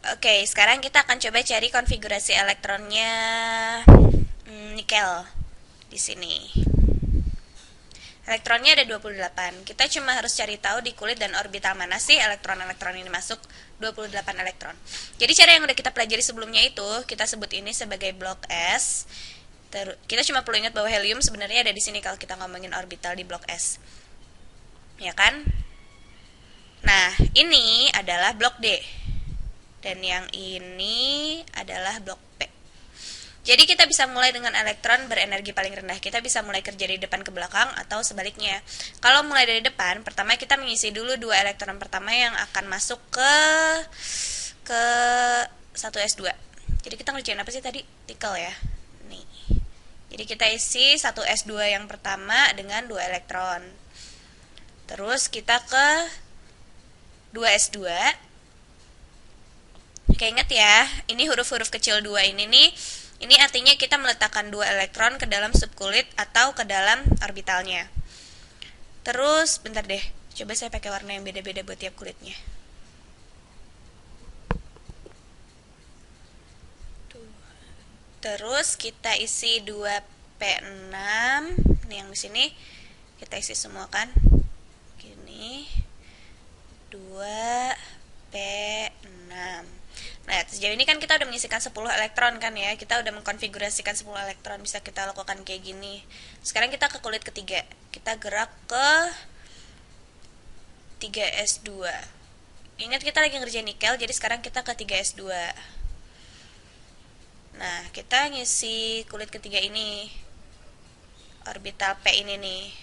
Oke, sekarang kita akan coba cari konfigurasi elektronnya nikel di sini. Elektronnya ada 28. Kita cuma harus cari tahu di kulit dan orbital mana sih elektron-elektron ini masuk. 28 elektron. Jadi cara yang udah kita pelajari sebelumnya itu, kita sebut ini sebagai blok S. Kita cuma perlu ingat bahwa helium sebenarnya ada di sini kalau kita ngomongin orbital di blok S. Ya kan? Nah, ini adalah blok D. Dan yang ini adalah blok P. Jadi kita bisa mulai dengan elektron berenergi paling rendah. Kita bisa mulai kerja dari depan ke belakang atau sebaliknya. Kalau mulai dari depan, pertama kita mengisi dulu 2 elektron pertama yang akan masuk ke 1s2. Jadi kita ngerjain apa sih tadi? Nikel ya. Nih. Jadi kita isi 1s2 yang pertama dengan 2 elektron. Terus kita ke 2s2. Oke, ingat ya, ini huruf-huruf kecil 2 ini nih. Ini artinya kita meletakkan 2 elektron ke dalam subkulit atau ke dalam orbitalnya. Terus, bentar deh, coba saya pakai warna yang beda-beda buat tiap kulitnya. Terus kita isi 2p6. Ini yang di sini kita isi semua kan. Gini. 2p6. Nah, sejauh ini kan kita udah mengisikan 10 elektron kan ya. Kita udah mengkonfigurasikan 10 elektron. Bisa kita lakukan kayak gini. Sekarang kita ke kulit ketiga. Kita gerak ke 3s2. Ingat kita lagi ngerjain nikel, jadi sekarang kita ke 3s2. Nah, kita ngisi kulit ketiga ini. Orbital P ini nih.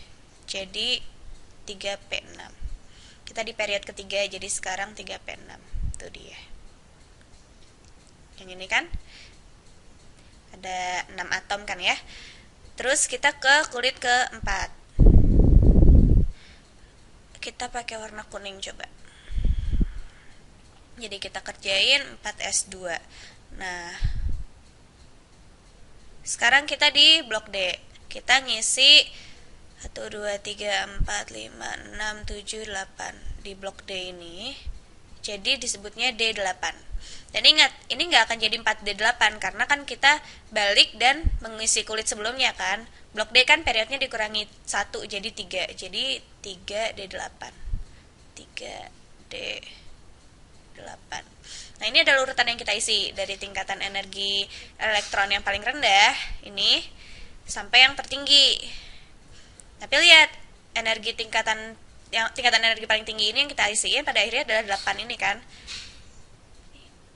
Jadi 3p6. Kita di periode ketiga, jadi sekarang 3p6. Itu dia. Yang ini kan ada 6 atom kan ya. Terus kita ke kulit keempat. Kita pakai warna kuning coba. Jadi kita kerjain 4s2. Nah, sekarang kita di blok D. Kita ngisi 1, 2, 3, 4, 5, 6, 7, 8 di blok D ini. Jadi disebutnya D8. Dan ingat, ini nggak akan jadi 4D8 karena kan kita balik dan mengisi kulit sebelumnya kan. Blok D kan periodnya dikurangi 1 jadi 3. Jadi 3D8. 3D8. Nah, ini adalah urutan yang kita isi dari tingkatan energi elektron yang paling rendah ini sampai yang tertinggi. Tapi lihat, tingkatan energi paling tinggi ini yang kita isiin pada akhirnya adalah 8 ini kan.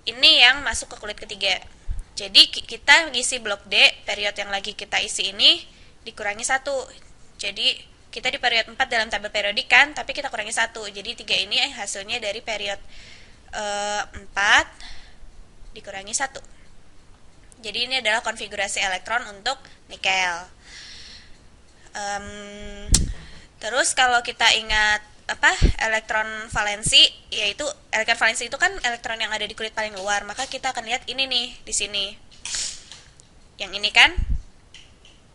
Ini yang masuk ke kulit ketiga. Jadi kita ngisi blok D, period yang lagi kita isi ini dikurangi 1. Jadi kita di period 4 dalam tabel periodik kan, tapi kita kurangi 1. Jadi 3 ini hasilnya dari period 4 dikurangi 1. Jadi ini adalah konfigurasi elektron untuk nikel. Terus kalau kita ingat elektron valensi, yaitu elektron valensi itu kan elektron yang ada di kulit paling luar, maka kita akan lihat ini nih di sini. Yang ini kan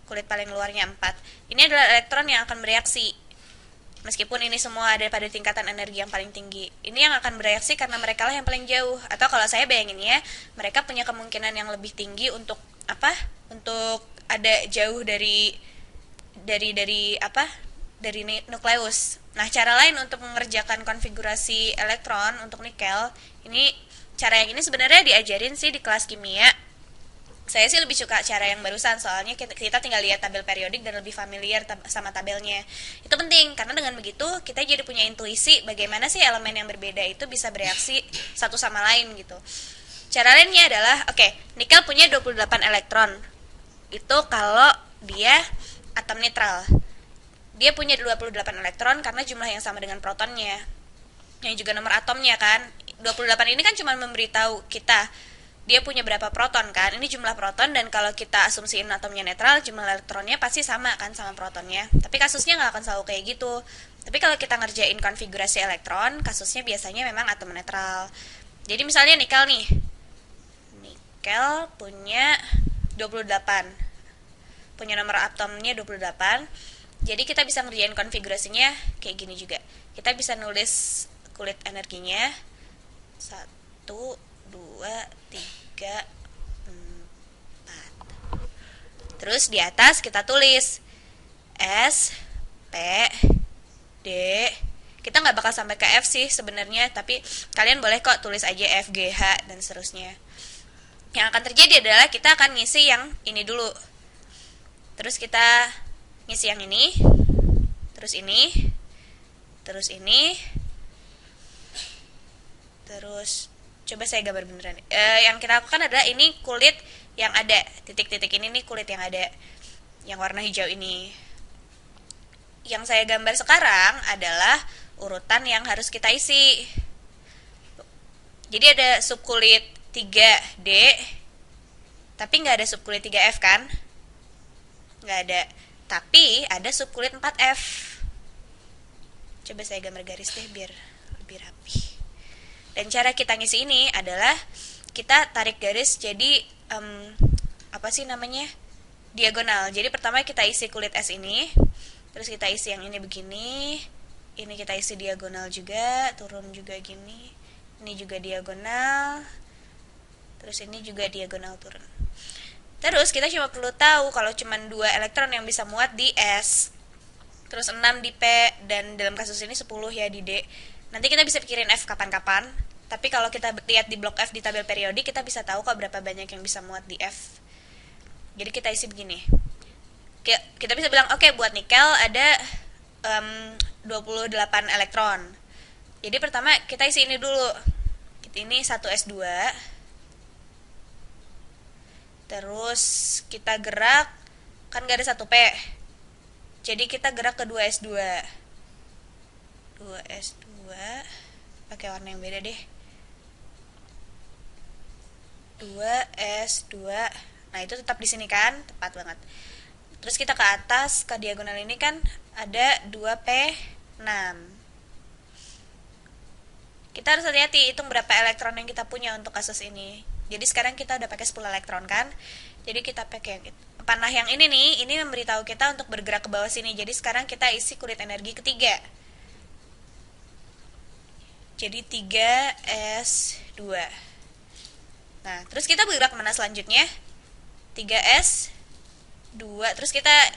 kulit paling luarnya 4. Ini adalah elektron yang akan bereaksi. Meskipun ini semua ada pada tingkatan energi yang paling tinggi. Ini yang akan bereaksi karena mereka lah yang paling jauh. Atau kalau saya bayangin ya, mereka punya kemungkinan yang lebih tinggi untuk Untuk ada jauh dari nukleus. Nah, cara lain untuk mengerjakan konfigurasi elektron untuk nikel, cara yang ini sebenarnya diajarin sih di kelas kimia. Saya sih lebih suka cara yang barusan, soalnya kita tinggal lihat tabel periodik dan lebih familiar sama tabelnya. Itu penting, karena dengan begitu kita jadi punya intuisi bagaimana sih elemen yang berbeda itu bisa bereaksi satu sama lain gitu. Cara lainnya adalah, nikel punya 28 elektron. Itu kalau dia atom netral. Dia punya 28 elektron karena jumlah yang sama dengan protonnya. Yang juga nomor atomnya kan. 28 ini kan cuma memberitahu kita dia punya berapa proton kan. Ini jumlah proton, dan kalau kita asumsiin atomnya netral, jumlah elektronnya pasti sama kan sama protonnya. Tapi kasusnya nggak akan selalu kayak gitu. Tapi kalau kita ngerjain konfigurasi elektron, kasusnya biasanya memang atom netral. Jadi misalnya nikel nih. Nikel punya 28. Punya nomor atomnya 28. Jadi kita bisa ngerjain konfigurasinya kayak gini juga. Kita bisa nulis kulit energinya 1, 2, 2, 3, 4. Terus di atas kita tulis S, P, D. Kita nggak bakal sampai ke F sih sebenarnya, tapi kalian boleh kok tulis aja F, G, H, dan seterusnya. Yang akan terjadi adalah kita akan ngisi yang ini dulu. Terus kita ngisi yang ini, terus ini, terus ini, terus coba saya gambar beneran. Yang kita lakukan adalah ini kulit yang ada, titik-titik ini nih kulit yang ada, yang warna hijau ini. Yang saya gambar sekarang adalah urutan yang harus kita isi. Jadi ada subkulit 3D, tapi nggak ada subkulit 3F kan? Nggak ada. Tapi ada subkulit 4F. Coba saya gambar garis deh biar lebih rapi. Dan cara kita ngisi ini adalah kita tarik garis jadi apa sih namanya? Diagonal. Jadi pertama kita isi kulit S ini, terus kita isi yang ini begini, ini kita isi diagonal juga, turun juga gini, ini juga diagonal, terus ini juga diagonal turun. Terus kita cuma perlu tahu kalau cuma 2 elektron yang bisa muat di S, terus 6 di P, dan dalam kasus ini 10 ya di D. Nanti kita bisa pikirin F kapan-kapan, tapi kalau kita lihat di blok F di tabel periodik, kita bisa tahu kok berapa banyak yang bisa muat di F. Jadi kita isi begini. Kita bisa bilang, oke, buat nikel ada 28 elektron. Jadi pertama kita isi ini dulu. Ini 1s2. Terus kita gerak, kan gak ada 1p. Jadi kita gerak ke 2s2. 2s2 pakai warna yang beda deh. 2s2. Nah, itu tetap di sini kan? Tepat banget. Terus kita ke atas, ke diagonal ini kan ada 2p6. Kita harus hati-hati hitung berapa elektron yang kita punya untuk kasus ini. Jadi sekarang kita udah pakai 10 elektron kan? Jadi kita pakai yang panah yang ini nih, ini memberitahu kita untuk bergerak ke bawah sini. Jadi sekarang kita isi kulit energi ketiga. Jadi 3s2. Nah, terus kita bergerak kemana selanjutnya? 3s2. Terus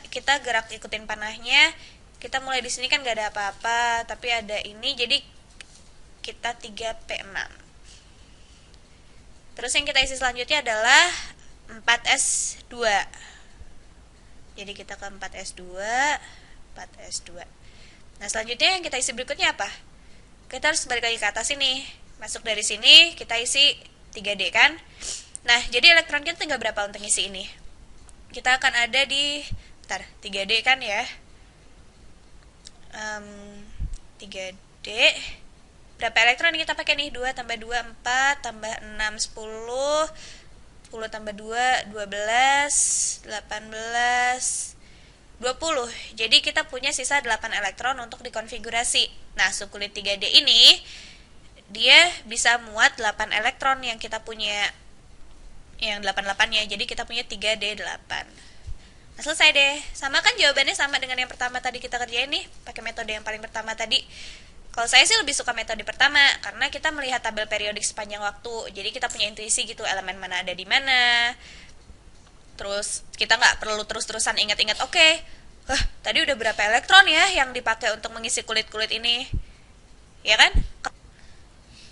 kita gerak ikutin panahnya. Kita mulai di sini kan gak ada apa-apa, tapi ada ini, jadi kita 3p6. Terus yang kita isi selanjutnya adalah 4s2. Jadi kita ke 4s2, 4s2. Nah, selanjutnya yang kita isi berikutnya apa? Kita harus balik lagi ke atas ini. Masuk dari sini, kita isi 3D kan? Nah, jadi elektron kita tinggal berapa untuk ngisi ini? Kita akan ada di 3D kan ya? 3D. Berapa elektron kita pakai nih? 2 tambah 2, 4, tambah 6, 10, 10 tambah 2, 12, 18, 20. Jadi kita punya sisa 8 elektron untuk dikonfigurasi. Nah, subkulit 3D ini dia bisa muat 8 elektron yang kita punya, yang 88-nya. Jadi kita punya 3D8. Nah, selesai deh. Sama kan jawabannya sama dengan yang pertama tadi kita kerjain nih, pakai metode yang paling pertama tadi. Kalau saya sih lebih suka metode pertama, karena kita melihat tabel periodik sepanjang waktu. Jadi kita punya intuisi gitu, elemen mana ada di mana. Terus kita nggak perlu terus-terusan ingat-ingat, oke, tadi udah berapa elektron ya yang dipakai untuk mengisi kulit-kulit ini. Ya kan?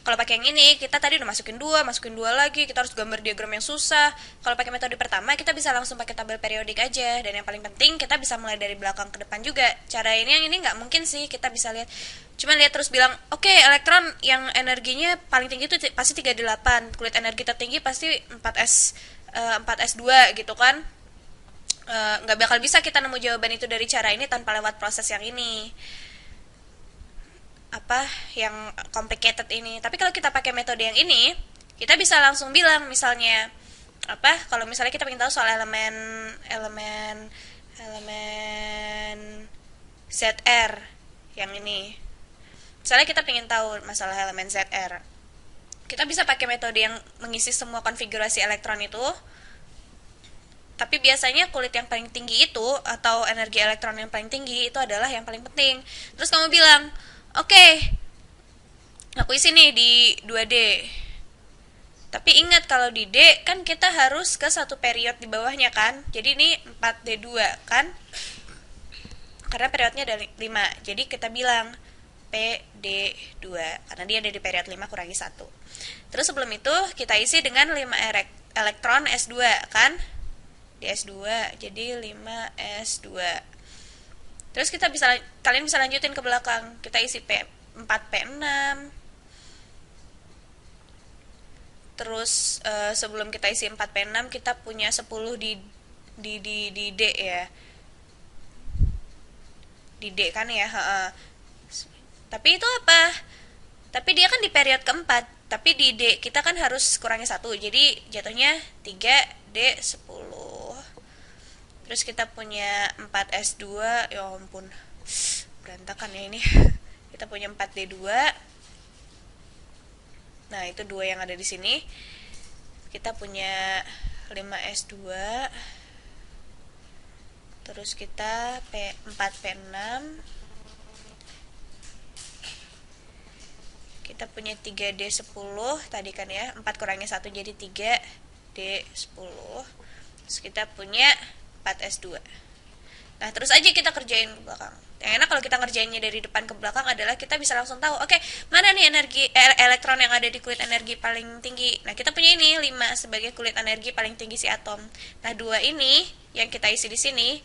Kalau pakai yang ini, kita tadi udah masukin 2 lagi, kita harus gambar diagram yang susah. Kalau pakai metode pertama, kita bisa langsung pakai tabel periodik aja. Dan yang paling penting, kita bisa mulai dari belakang ke depan juga. Cara yang ini nggak mungkin sih, kita bisa lihat. Cuma lihat terus bilang, oke, elektron yang energinya paling tinggi itu pasti 38. Kulit energi tertinggi pasti 4s2 gitu kan. Nggak bakal bisa kita nemu jawaban itu dari cara ini tanpa lewat proses yang ini, yang complicated ini. Tapi kalau kita pakai metode yang ini, kita bisa langsung bilang misalnya kalau misalnya kita ingin tahu soal elemen ZR yang ini. Misalnya kita ingin tahu masalah elemen ZR. Kita bisa pakai metode yang mengisi semua konfigurasi elektron itu. Tapi biasanya kulit yang paling tinggi itu atau energi elektron yang paling tinggi itu adalah yang paling penting. Terus kamu bilang, oke, aku isi nih di 2D. Tapi ingat kalau di D kan kita harus ke satu period di bawahnya kan. Jadi ini 4D2 kan. Karena periodnya ada 5. Jadi kita bilang PD2 karena dia ada di period 5 kurangi 1. Terus sebelum itu kita isi dengan 5 elektron S2 kan. Di S2 jadi 5S2. Terus kalian bisa lanjutin ke belakang. Kita isi 4P6. Terus sebelum kita isi 4P6 kita punya 10 di D ya. Di D kan ya, Tapi itu apa? Tapi dia kan di period keempat. Tapi di D kita kan harus kurangi 1. Jadi jatuhnya 3D10. Terus kita punya 4S2. Ya ampun, berantakan ya ini. Kita punya 4D2. Nah, itu 2 yang ada di sini. Kita punya 5S2. Terus kita 4P6. Kita punya 3D10 tadi kan ya. 4 kurangi 1 jadi 3D10. Terus kita punya 4S2. Nah, terus aja kita kerjain ke belakang. Yang enak kalau kita ngerjainnya dari depan ke belakang adalah kita bisa langsung tahu, oke, mana nih elektron yang ada di kulit energi paling tinggi. Nah, kita punya ini 5 sebagai kulit energi paling tinggi si atom. Nah, 2 ini yang kita isi di sini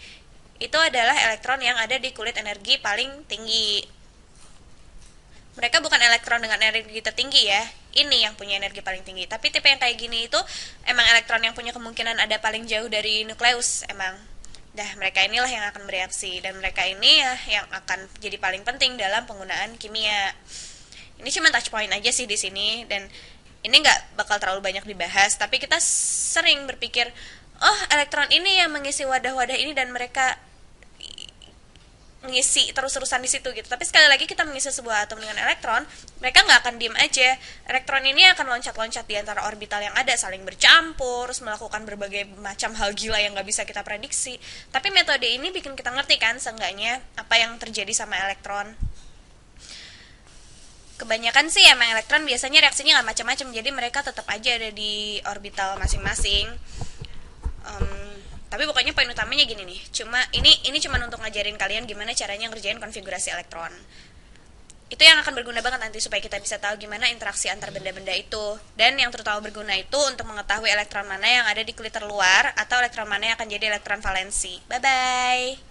itu adalah elektron yang ada di kulit energi paling tinggi. Mereka bukan elektron dengan energi tertinggi ya. Ini yang punya energi paling tinggi. Tapi tipe yang kayak gini itu emang elektron yang punya kemungkinan ada paling jauh dari nukleus emang. Dah, mereka inilah yang akan bereaksi dan mereka ini ya yang akan jadi paling penting dalam penggunaan kimia. Ini cuma touch point aja sih di sini dan ini nggak bakal terlalu banyak dibahas. Tapi kita sering berpikir, oh elektron ini yang mengisi wadah-wadah ini dan mereka ngisi terus-terusan di situ gitu. Tapi sekali lagi kita mengisi sebuah atom dengan elektron, mereka nggak akan diem aja. Elektron ini akan loncat-loncat di antara orbital yang ada, saling bercampur, terus melakukan berbagai macam hal gila yang nggak bisa kita prediksi. Tapi metode ini bikin kita ngerti kan seenggaknya apa yang terjadi sama elektron. Kebanyakan sih emang elektron biasanya reaksinya nggak macam-macam, jadi mereka tetap aja ada di orbital masing-masing. Tapi pokoknya poin utamanya gini nih, ini cuma untuk ngajarin kalian gimana caranya ngerjain konfigurasi elektron. Itu yang akan berguna banget nanti supaya kita bisa tahu gimana interaksi antar benda-benda itu. Dan yang terutama berguna itu untuk mengetahui elektron mana yang ada di kulit terluar atau elektron mana yang akan jadi elektron valensi. Bye-bye!